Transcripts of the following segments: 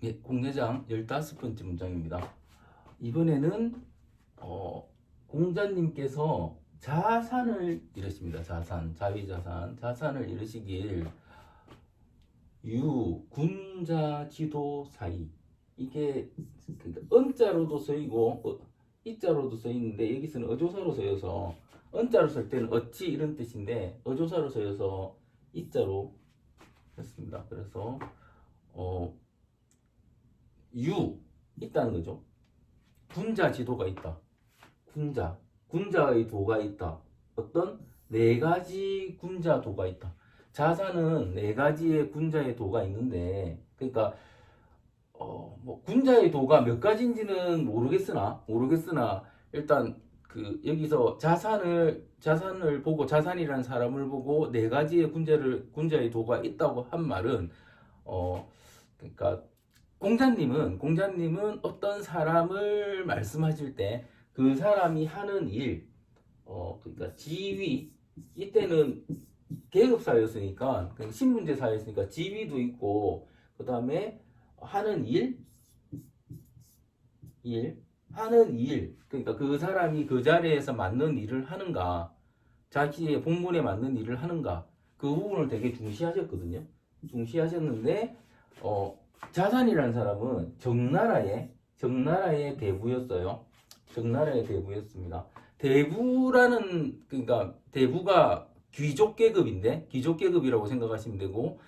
예, 공대장 15번째 문장입니다. 이번에는 공자님께서 자산을 이르십니다. 자산, 자위자산, 자산을 이르시길 군자지도 사이. 이게 그러니까 은자로도 쓰이고 이자로도 쓰이는데 여기서는 어조사로 쓰여서 은자로 쓸 때는 어찌 이런 뜻인데 어조사로 쓰여서 이자로 했습니다. 그래서 있다는 거죠. 군자 지도가 있다. 군자의 도가 있다. 어떤 네 가지 군자 도가 있다. 자산은 네 가지의 군자의 도가 있는데, 그러니까 뭐 군자의 도가 몇 가지인지는 모르겠으나 일단 그 여기서 자산을 보고 자산이라는 사람을 보고 네 가지의 군자의 도가 있다고 한 말은 그러니까 공자님은 어떤 사람을 말씀하실 때 그 사람이 하는 일, 그러니까 지위, 이때는 계급사였으니까, 신분제 사였으니까 지위도 있고, 그 다음에 하는 하는 일, 그러니까 그 사람이 그 자리에서 맞는 일을 하는가, 자기의 본분에 맞는 일을 하는가, 그 부분을 되게 중시하셨거든요. 중시하셨는데, 자산이라는 사람은 정나라의 대부였어요. 정나라의 대부였습니다. 그러니까 대부가 귀족 계급이라고 생각하시면 되고,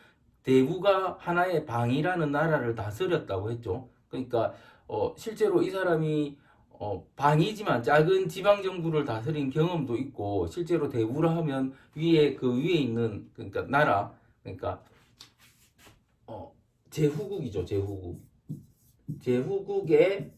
대부가 하나의 방이라는 나라를 다스렸다고 했죠. 그러니까 실제로 이 사람이 방이지만 작은 지방 정부를 다스린 경험도 있고, 실제로 대부라 하면 그 위에 있는 그러니까 나라, 그러니까 제후국이죠. 제후국에서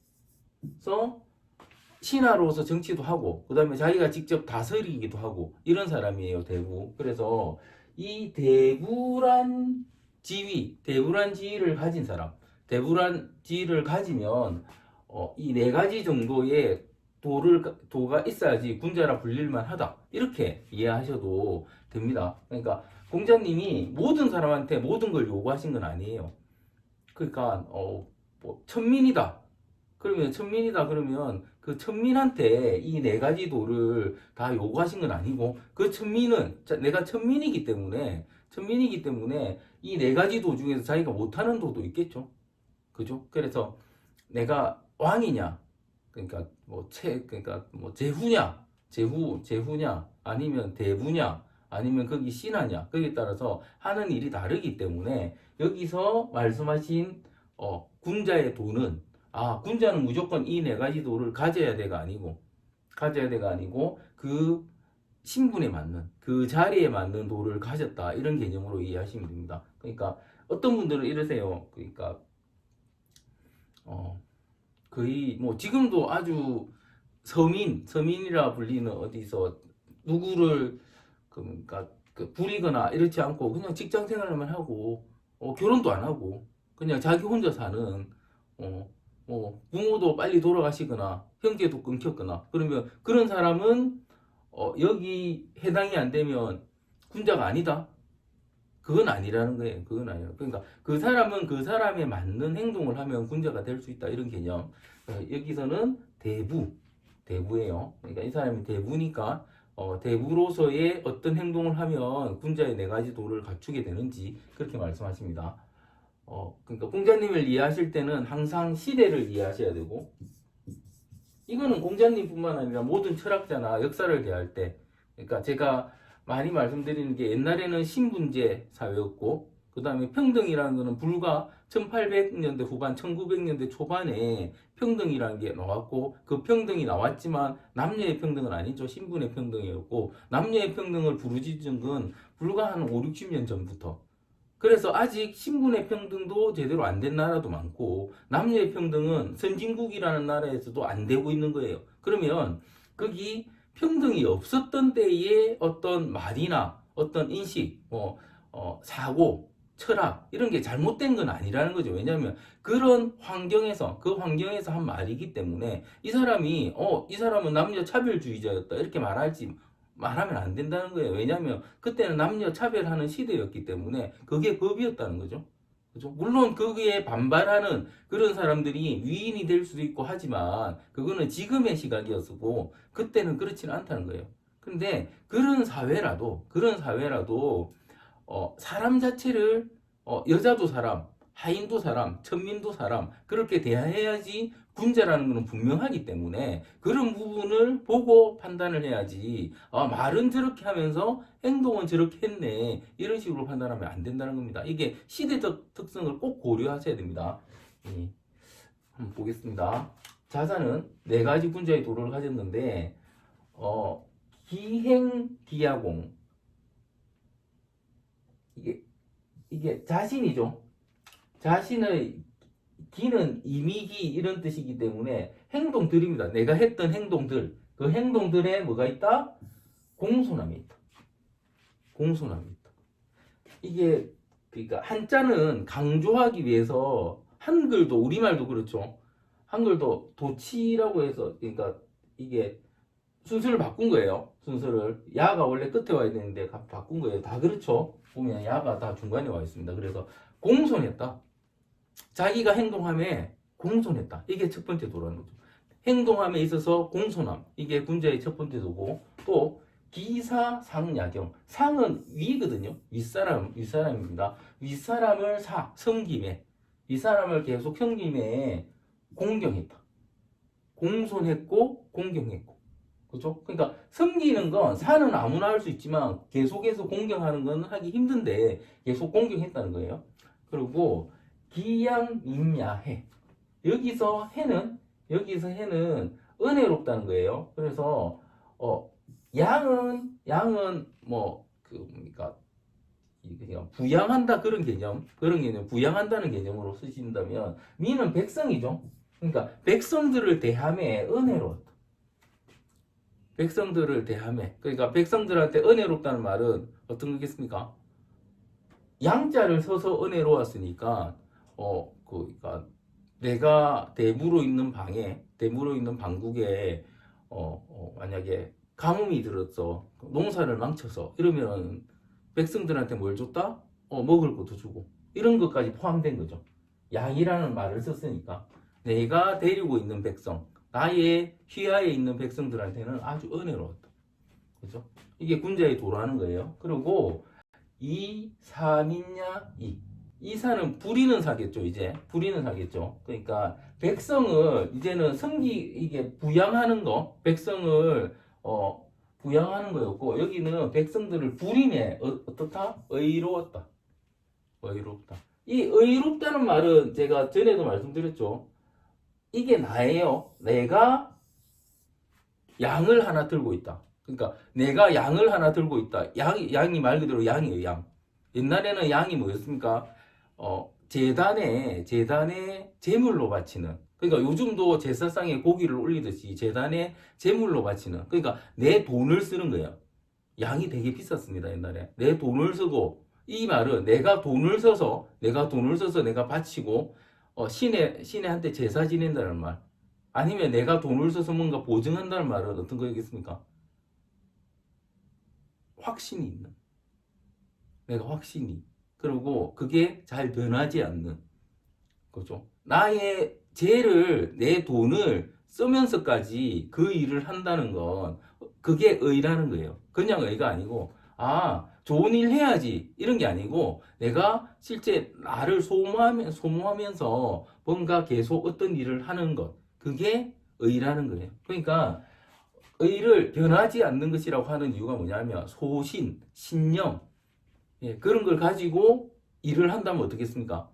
신하로서 정치도 하고, 그 다음에 자기가 직접 다스리기도 하고, 이런 사람이에요, 대부. 그래서 이 대부란 지위를 가진 사람, 대부란 지위를 가지면 이 네 가지 정도의 도가 있어야지 군자라 불릴만 하다. 이렇게 이해하셔도 됩니다. 그러니까 공자님이 모든 사람한테 모든 걸 요구하신 건 아니에요. 그러니까 뭐 천민이다 그러면 그 천민한테 이 네 가지 도를 다 요구하신 건 아니고, 그 내가 천민이기 때문에 이 네 가지 도 중에서 자기가 못하는 도도 있겠죠. 그죠? 그래서 내가 왕이냐, 그러니까 뭐 제후냐, 아니면 대부냐, 아니면 거기 신하냐, 거기에 따라서 하는 일이 다르기 때문에 여기서 말씀하신 군자의 도는, 군자는 무조건 이 네 가지 도를 가져야 돼가 아니고 그 신분에 맞는, 그 자리에 맞는 도를 가졌다, 이런 개념으로 이해하시면 됩니다. 그러니까 어떤 분들은 이러세요. 그러니까 거의 뭐 지금도 아주 서민이라 불리는 어디서 누구를 그러니까 부리거나 이렇지 않고 그냥 직장 생활만 하고 결혼도 안 하고 그냥 자기 혼자 사는, 부모도 빨리 돌아가시거나 형제도 끊겼거나 그러면 그런 사람은 여기 해당이 안 되면 군자가 아니다. 그건 아니라는 거예요. 그건 아니라. 그러니까 그 사람은 그 사람에 맞는 행동을 하면 군자가 될 수 있다, 이런 개념. 여기서는 대부예요. 그러니까 이 사람이 대부니까 대부로서의 어떤 행동을 하면 군자의 네 가지 도를 갖추게 되는지 그렇게 말씀하십니다. 그러니까 공자님을 이해하실 때는 항상 시대를 이해하셔야 되고, 이거는 공자님뿐만 아니라 모든 철학자나 역사를 대할 때, 그러니까 제가 많이 말씀드리는 게, 옛날에는 신분제 사회였고, 그 다음에 평등이라는 거는 불과 1800년대 후반, 1900년대 초반에 평등이라는 게 나왔고, 그 평등이 나왔지만 남녀의 평등은 아니죠. 신분의 평등이었고, 남녀의 평등을 부르짖은 건 불과 한 5, 60년 전부터. 그래서 아직 신분의 평등도 제대로 안 된 나라도 많고, 남녀의 평등은 선진국이라는 나라에서도 안 되고 있는 거예요. 그러면 거기 평등이 없었던 때의 어떤 말이나 어떤 인식, 사고, 철학, 이런 게 잘못된 건 아니라는 거죠. 왜냐하면 그런 그 환경에서 한 말이기 때문에 이 사람은 남녀 차별주의자였다, 이렇게 말하면 안 된다는 거예요. 왜냐하면 그때는 남녀 차별하는 시대였기 때문에 그게 법이었다는 거죠. 그죠? 물론 거기에 반발하는 그런 사람들이 위인이 될 수도 있고 하지만 그거는 지금의 시각이었고 그때는 그렇지는 않다는 거예요. 근데 그런 사회라도 사람 자체를 여자도 사람, 하인도 사람, 천민도 사람 그렇게 대해야지 군자라는 것은 분명하기 때문에 그런 부분을 보고 판단을 해야지 말은 저렇게 하면서 행동은 저렇게 했네 이런 식으로 판단하면 안 된다는 겁니다. 이게 시대적 특성을 꼭 고려하셔야 됩니다. 예, 한번 보겠습니다. 자자는 네 가지 군자의 도를 가졌는데 기행기야공 이게 자신이죠. 자신의 기는 이미기 이런 뜻이기 때문에 행동들입니다. 내가 했던 행동들 그 행동들에 뭐가 있다? 공손함이 있다. 공손함이 있다. 이게 그러니까 한자는 강조하기 위해서 한글도 우리말도 그렇죠. 한글도 도치라고 해서 그러니까 이게 순서를 바꾼 거예요. 순서를 야가 원래 끝에 와야 되는데 바꾼 거예요. 다 그렇죠. 보면 야가 다 중간에 와 있습니다. 그래서 공손했다. 자기가 행동함에 공손했다. 이게 첫 번째 도라는 거죠. 행동함에 있어서 공손함. 이게 군자의 첫 번째 도고 또 기사상야경. 상은 위거든요. 윗사람입니다. 윗사람을 섬김에 윗사람을 계속 섬김에 공경했다. 공손했고 공경했고. 그죠? 그러니까 섬기는 건 산은 아무나 할 수 있지만 계속해서 공경하는 건 하기 힘든데 계속 공경했다는 거예요. 그리고 기양임야해. 여기서 해는 은혜롭다는 거예요. 그래서 양은 뭐 그 뭡니까 그냥 부양한다 그런 개념 부양한다는 개념으로 쓰신다면 미는 백성이죠. 그러니까 백성들을 대함에 은혜로웠다. 백성들을 대함에 그러니까 백성들한테 은혜롭다는 말은 어떤 거겠습니까? 양자를 써서 은혜로웠으니까 그러니까 내가 대무로 있는 방국에 만약에 가뭄이 들었어 농사를 망쳐서 이러면 백성들한테 뭘 줬다? 먹을 것도 주고 이런 것까지 포함된 거죠. 양이라는 말을 썼으니까 내가 데리고 있는 백성 나의 휘하에 있는 백성들한테는 아주 은혜로웠다. 그죠? 이게 군자의 도라는 거예요. 그리고 이사는 부리는 사겠죠. 이제 부리는 사겠죠. 그러니까 백성을 이제는 이게 부양하는 거 백성을 부양하는 거였고 여기는 백성들을 부림에 어떻다? 의롭다. 이 의롭다는 말은 제가 전에도 말씀드렸죠. 이게 나예요. 내가 양을 하나 들고 있다. 그러니까 내가 양을 하나 들고 있다. 양이 말 그대로 양이에요. 양. 옛날에는 양이 뭐였습니까? 제단에 제물로 바치는. 그러니까 요즘도 제사상에 고기를 올리듯이 제단에 제물로 바치는. 그러니까 내 돈을 쓰는 거예요. 양이 되게 비쌌습니다. 옛날에 내 돈을 쓰고 이 말은 내가 돈을 써서 내가 바치고 신에한테 제사 지낸다는 말. 아니면 내가 돈을 써서 뭔가 보증한다는 말은 어떤 거겠습니까? 확신이 있는. 내가 확신이. 그리고 그게 잘 변하지 않는 거죠. 나의 내 돈을 쓰면서까지 그 일을 한다는 건 그게 의라는 거예요. 그냥 의가 아니고 좋은 일 해야지 이런 게 아니고 내가 실제 나를 소모하면서 뭔가 계속 어떤 일을 하는 것 그게 의라는 거예요. 그러니까 의를 변하지 않는 것이라고 하는 이유가 뭐냐면 신념 그런 걸 가지고 일을 한다면 어떻겠습니까?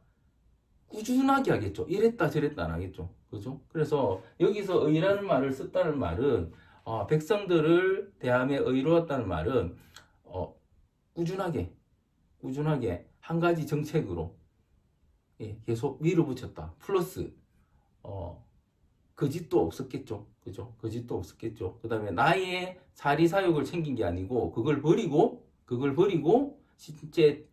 꾸준하게 하겠죠. 이랬다 저랬다 안 하겠죠. 그죠? 그래서 여기서 의라는 말을 썼다는 말은 백성들을 대함에 의로웠다는 말은 꾸준하게 한 가지 정책으로 계속 밀어붙였다. 플러스 거짓도 없었겠죠. 그죠? 거짓도 없었겠죠. 그 다음에 나의 사리사욕을 챙긴 게 아니고 그걸 버리고 실제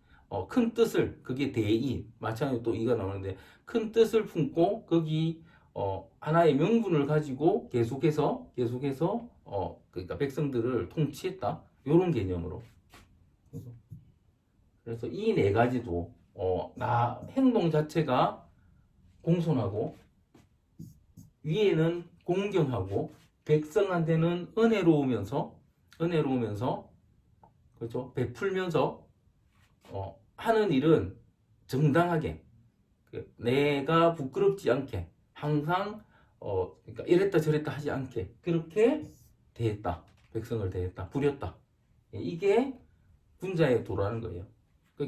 큰 뜻을 그게 대의 마찬가지로 또 이가 나오는데 큰 뜻을 품고 거기 하나의 명분을 가지고 계속해서 그러니까 백성들을 통치했다 이런 개념으로 그래서 이 네 가지도 나 행동 자체가 공손하고 위에는 공경하고 백성한테는 은혜로우면서 그렇죠? 베풀면서 하는 일은 정당하게 내가 부끄럽지 않게 항상 그러니까 이랬다 저랬다 하지 않게 그렇게 대했다. 백성을 대했다. 부렸다. 이게 군자의 도라는 거예요.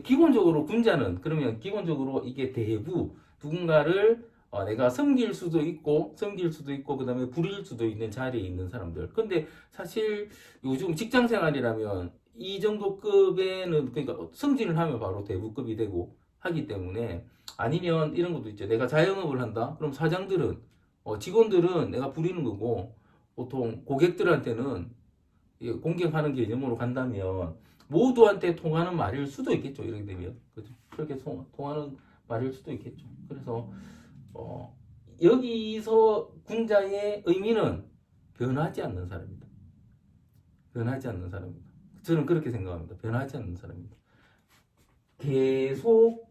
기본적으로 군자는 그러면 기본적으로 이게 대부 누군가를 내가 섬길 수도 있고 그 다음에 부릴 수도 있는 자리에 있는 사람들. 근데 사실 요즘 직장 생활이라면 이 정도 급에는 그러니까 승진을 하면 바로 대부급이 되고 하기 때문에 아니면 이런 것도 있죠. 내가 자영업을 한다. 그럼 사장들은 직원들은 내가 부리는 거고 보통 고객들한테는 공격하는 개념으로 간다면 모두한테 통하는 말일 수도 있겠죠. 이렇게 되면 그렇죠? 그렇게 통하는 말일 수도 있겠죠. 그래서 여기서 군자의 의미는 변하지 않는 사람입니다. 변하지 않는 사람입니다. 저는 그렇게 생각합니다. 변하지 않는 사람입니다. 계속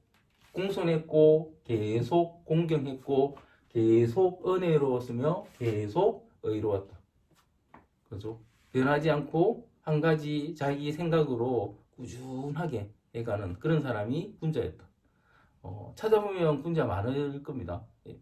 공손했고 계속 공경했고 계속 은혜로웠으며 계속 의로웠다. 그죠? 변하지 않고 한 가지 자기 생각으로 꾸준하게 해가는 그런 사람이 군자였다. 찾아보면 군자 많을 겁니다. 예,